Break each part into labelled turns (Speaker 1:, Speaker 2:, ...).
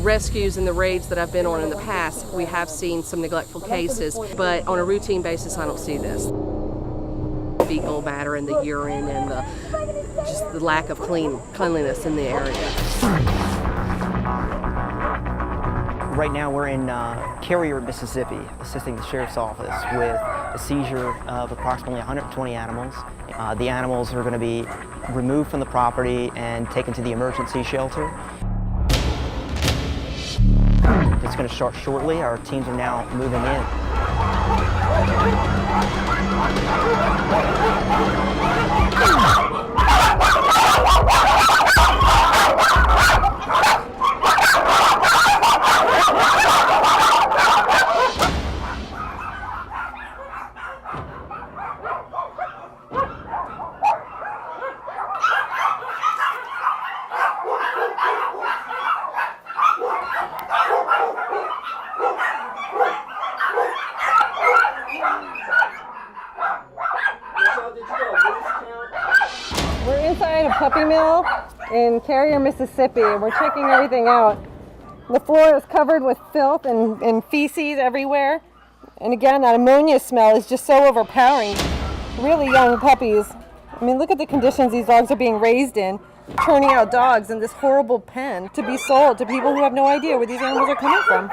Speaker 1: rescues and the raids that I've been on in the past, we have seen some neglectful cases, but on a routine basis, I don't see this. Fecal matter and the urine and just the lack of cleanliness in the area.
Speaker 2: Right now we're in Carrier, Mississippi, assisting the Sheriff's Office with a seizure of approximately 120 animals. The animals are going to be removed from the property and taken to the emergency shelter. It's going to start shortly. Our teams are now moving in.
Speaker 3: We're inside a puppy mill in Carrier, Mississippi, and we're checking everything out. The floor is covered with filth and feces everywhere. And again, that ammonia smell is just so overpowering. Really young puppies. I mean, look at the conditions these dogs are being raised in, churning out dogs in this horrible pen to be sold to people who have no idea where these animals are coming from.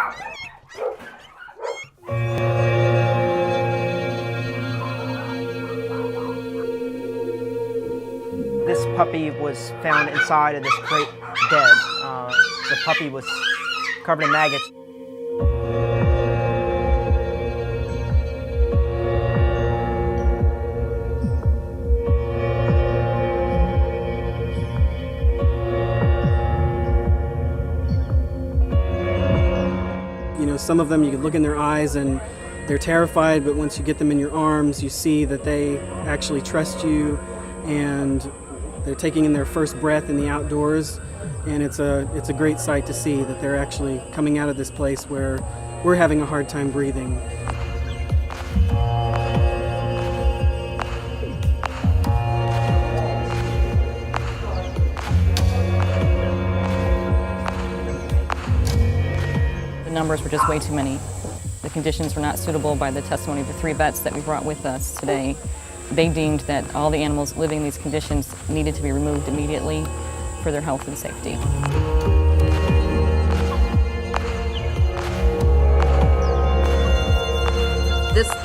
Speaker 2: This puppy was found inside of this crate dead. The puppy was covered in maggots.
Speaker 4: You know, some of them you can look in their eyes and they're terrified, but once you get them in your arms, you see that they actually trust you, and they're taking in their first breath in the outdoors, and it's a great sight to see that they're actually coming out of this place where we're having a hard time breathing.
Speaker 5: The numbers were just way too many. The conditions were not suitable by the testimony of the 3 vets that we brought with us today. They deemed that all the animals living in these conditions needed to be removed immediately for their health and safety.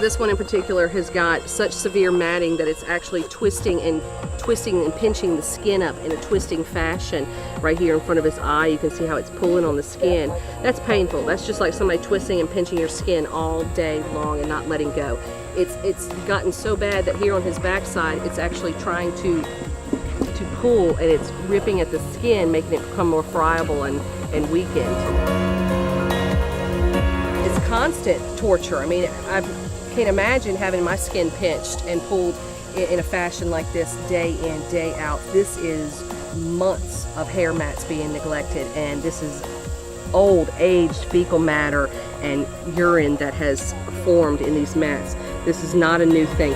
Speaker 1: This one in particular has got such severe matting that it's actually twisting and pinching the skin up in a twisting fashion. Right here in front of his eye, you can see how it's pulling on the skin. That's painful. That's just like somebody twisting and pinching your skin all day long and not letting go. It's gotten so bad that here on his backside, it's actually trying to pull, and it's ripping at the skin, making it become more friable and weakened. It's constant torture. I mean, I can't imagine having my skin pinched and pulled in a fashion like this day in, day out. This is months of hair mats being neglected, and this is old, aged fecal matter and urine that has formed in these mats. This is not a new thing.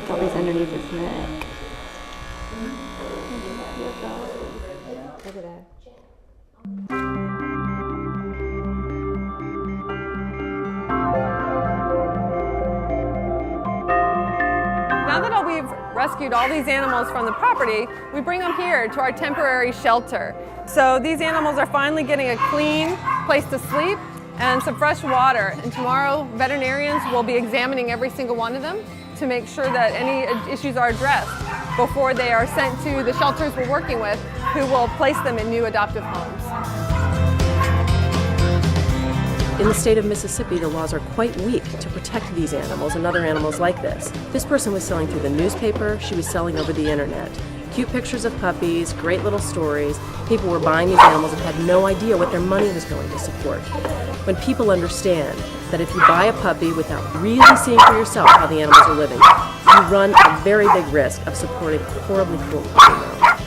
Speaker 6: Puppy's underneath his neck. Look at that.
Speaker 3: Now that we've rescued all these animals from the property, we bring them here to our temporary shelter. So these animals are finally getting a clean place to sleep and some fresh water. And tomorrow, veterinarians will be examining every single one of them to make sure that any issues are addressed before they are sent to the shelters we're working with, who will place them in new adoptive homes.
Speaker 1: In the state of Mississippi, the laws are quite weak to protect these animals and other animals like this. This person was selling through the newspaper, she was selling over the internet. Cute pictures of puppies, great little stories. People were buying these animals and had no idea what their money was going to support. When people understand that if you buy a puppy without really seeing for yourself how the animals are living, you run a very big risk of supporting a horribly cruel puppy mill.